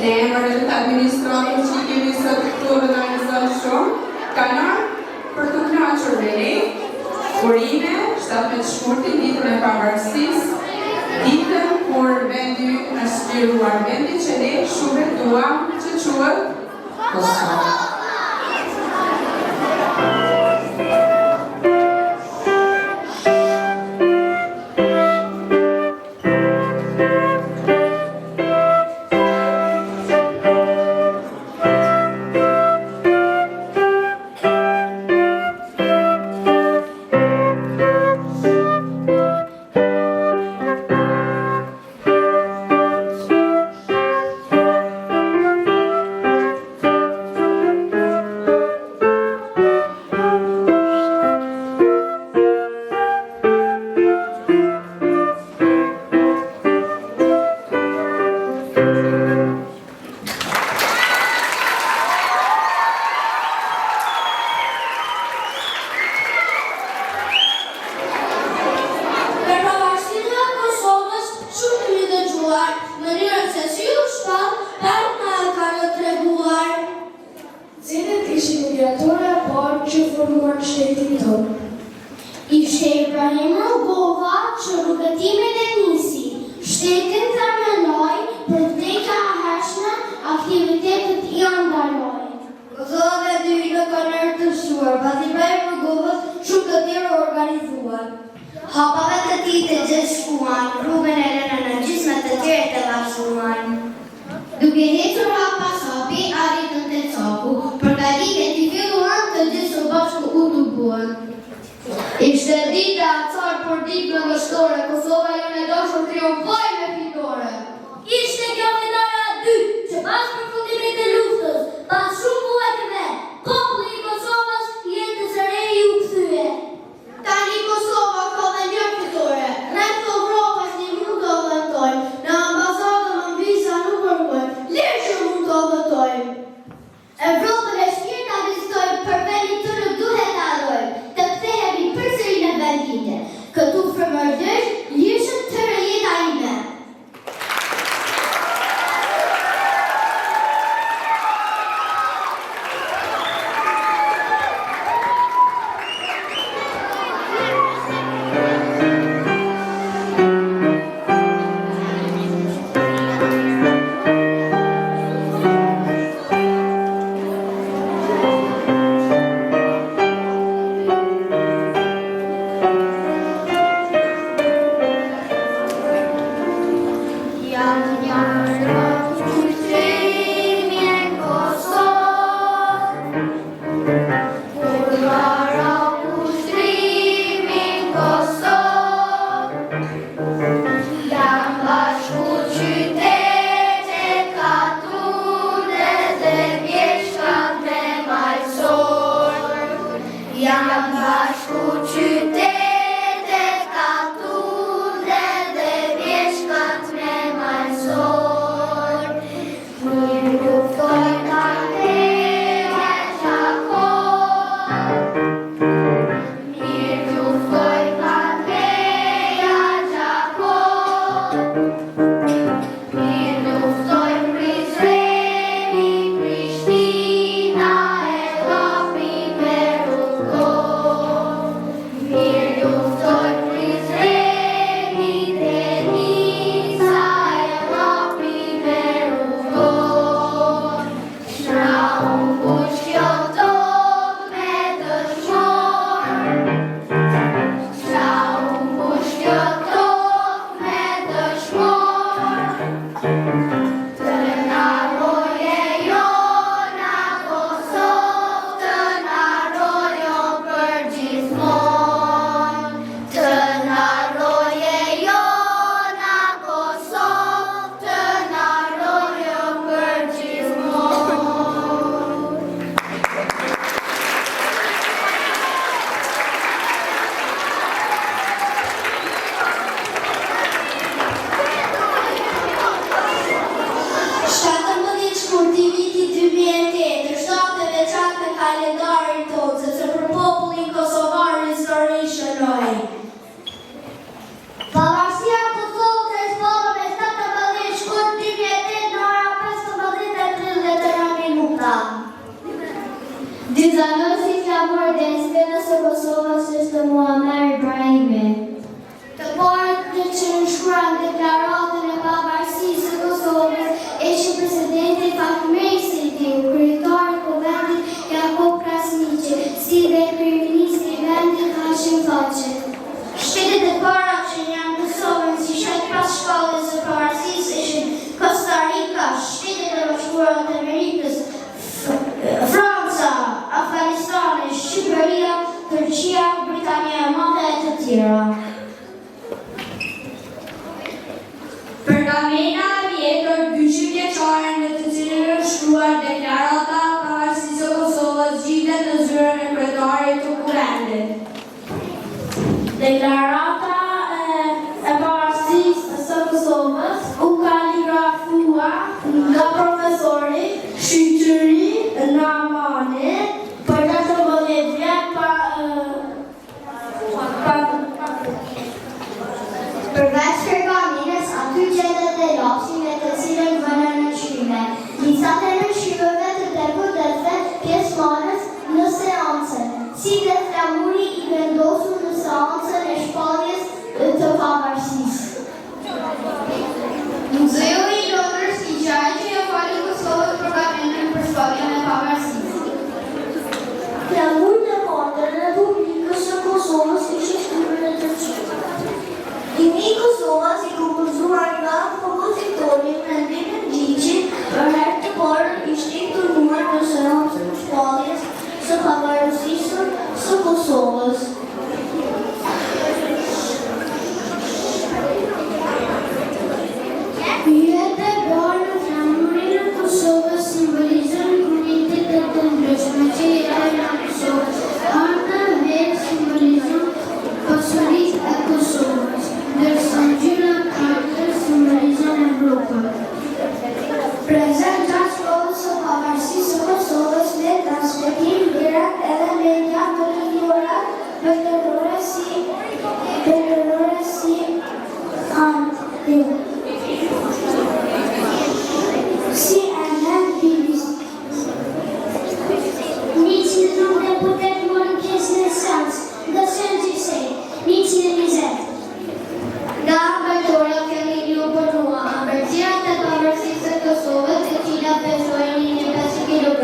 Emërin të administratës që kemi së të organizacion kanë për të knaqur me ne, urime, 17 shkurtin, ditën e pavarësisë, ditën kur vendi është liruar vendi që ne shumë duam që quhet Kosovë. Ishte Ibrahim Rugova që rrugëtimin e nisi, shtetin themeloi, për vdekja e hershme, aktivitetet janë ndaloj. Kosova dhe Dyvino kanë rëndësuar, pasi Ibrahim Rugovës shumë të tjerë organizuar. Hapave të tij të gjeshkuan, rrugën e lënë në gjysmë të tjera të vazhduan. Duke hequr hapa sapi, arritën te Caku, përgatitjet i filluan të gjithë së bashku u tubuan. Ishte dita acar për ditë nënvështore, Kosova jo në dashur triumfoj me fitore. Ishte kjo fitore e dytë, që pas përfundimit të luftës, pas shumë vuajtjeve, populli i Kosovës jetës së re u kthye. Tani Kosova ka dhe një fitore, rreth Evropës një mund të vëtojmë, në ambasadën në visa nuk kërkojmë, lirë që mund të vëtojmë. Evropën e shpirta vizitojmë, për vendin të nuk duhet të harrojmë, të kthehemi përsëri në vendite. Këtu frymërdhësh, lirshëm të rejeta ime. Mirë presidentëve të Kosovës është Muamer Ibrahimi. Të parët që nënshkruan deklaratën e pavarësisë së Kosovës ishin presidenti Fatmir Sidi, kryetari i Kuvendit Jakub Krasniqi, si dhe kryeministri i vendit Hashim Thaçi. Shtetet e para që janë Kosovën si shtetë pas shkallës së pavarësisë ishin Costa Rica, Shtetet e Bashkuara të Amerikës, Franca, Afganistani, Shqipëria, Turqia, Britania e Madhe e të tjera. Pergamena vjetër 200 vjeçare në të cilën është shkruar deklarata e pavarësisë së Kosovës zgjidhet në zyrën e kryetarit të Kuvendit. Deklarata e pavarësisë së Kosovës u kaligrafuar nga profesori Shqyqyri Namani për 14 vjet përveç pergamenes, aty gjendet e lapsi me të cilën vënë në shkryme. Nisat e shkrymeve të deputetëve pjesëmarrës në seancë, si dhe flamuri i vendosur në seancën e shpalljes të pavarësisë. Muzeu i Londrës i gjaj që ja fali Kosovës pergamentin për shpalljen e pavarësisë. Flamurin e parë të Republikës së Kosovës ishte shkruar në turqi. Himni i Kosovës i kompozuar nga kompozitori Mendim Gjigji për herë të parë ishte intonuar në seancën e shpalljes së pavarësisë së Kosovës. Pyjet e bërë në flamurin e Kosovës simbolizën komunitetet të ndryshme që jetojnë në Kosovë. Harta vetë simbolizën pasurisë e Kosovës, ndërsa ngjyra katër simbolizën Evropën. Prezent gjatë shkollës së pavarësisë së Kosovës me transmetim direkt edhe media televizore vendore si CNN, BBC. 109 deputet morën pjesë në seancë, ndërsa gjysej 120. Nga ambërtoria kemi një përnua, ambërtirat e pavarësisë së Kosovës e cila pesojnë 1.5 kg.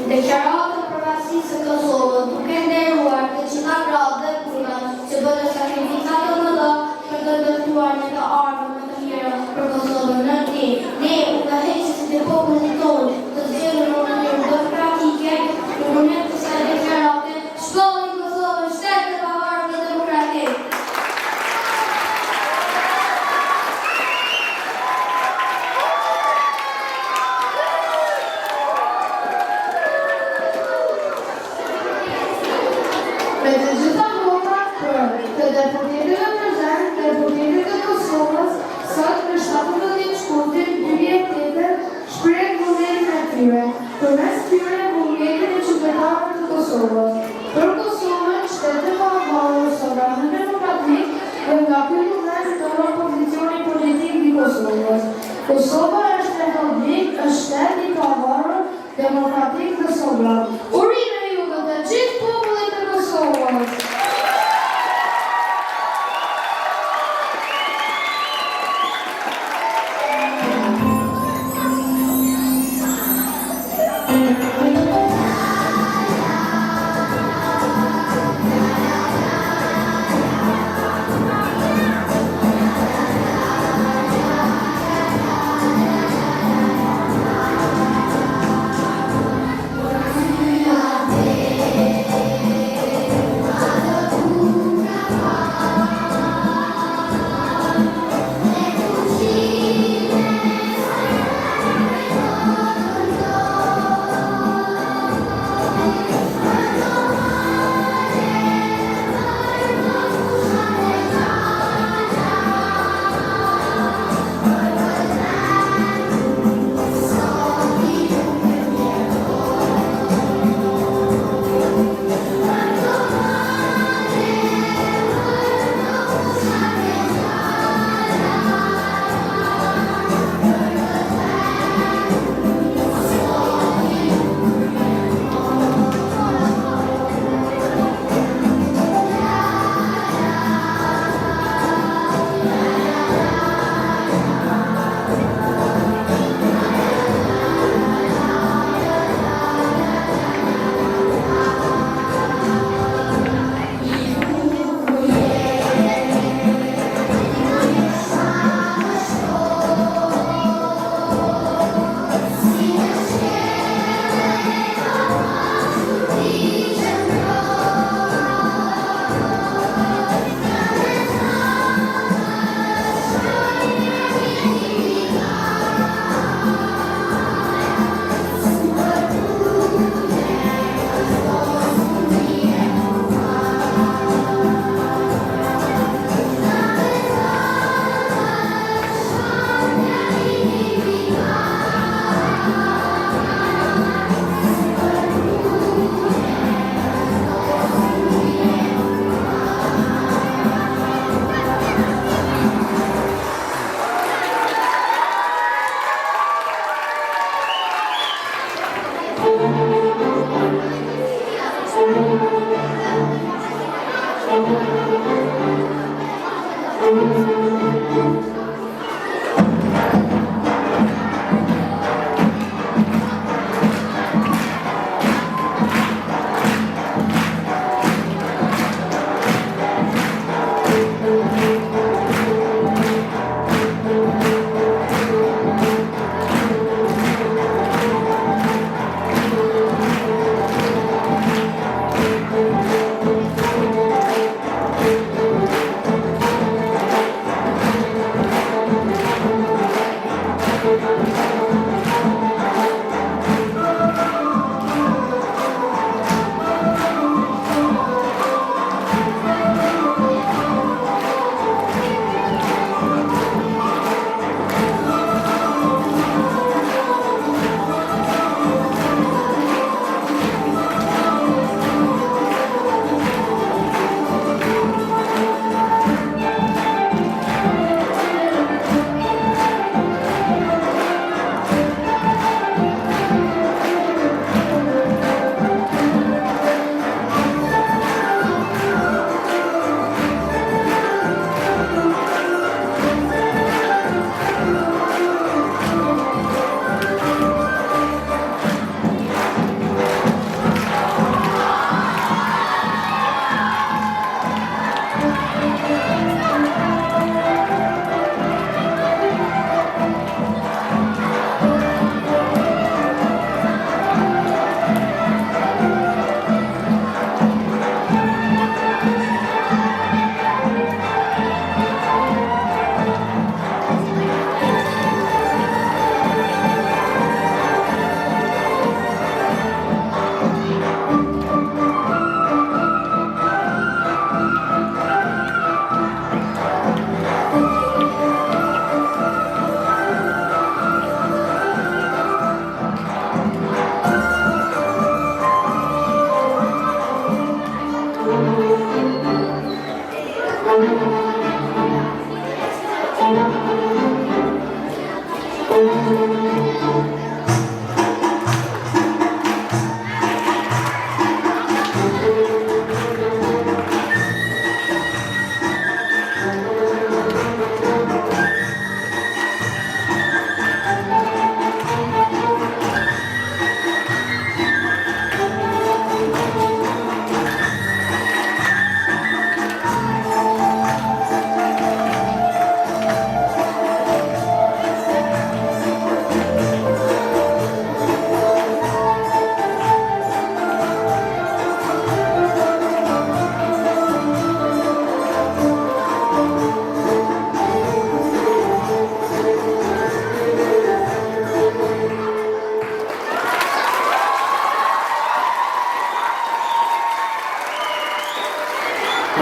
Deklarata e pavarësisë së Kosovës duke nderuar të gjitha gratë dhe punat që bënë sakrificat të mëdha për të dëmtuar në të ardhmë më të mira për Kosovën në ti. Ne u udhëheqësit e popullit tonë të zgjedhur në mënyrë demokratike në moment të kësaj deklarate, shkolli Kosovën shtetë të pavarur dhe demokratik. Me të gjitha votat për të deputetëve prezent, deputetët e Kosovës, sot në 17 shkurtin 2008 shpreh vullnetin e tyre, përmes tyre vullnetin e qytetarëve të Kosovës. Për Kosovën, shtetë e pavarur, sovran demokratik dhe nga ky vullnet tonon pozicioni politik i Kosovës. Kosova është republik, është shtet i pavarur, demokratik dhe sovran. Urime juve të gjithë popullit të Kosovës.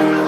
Thank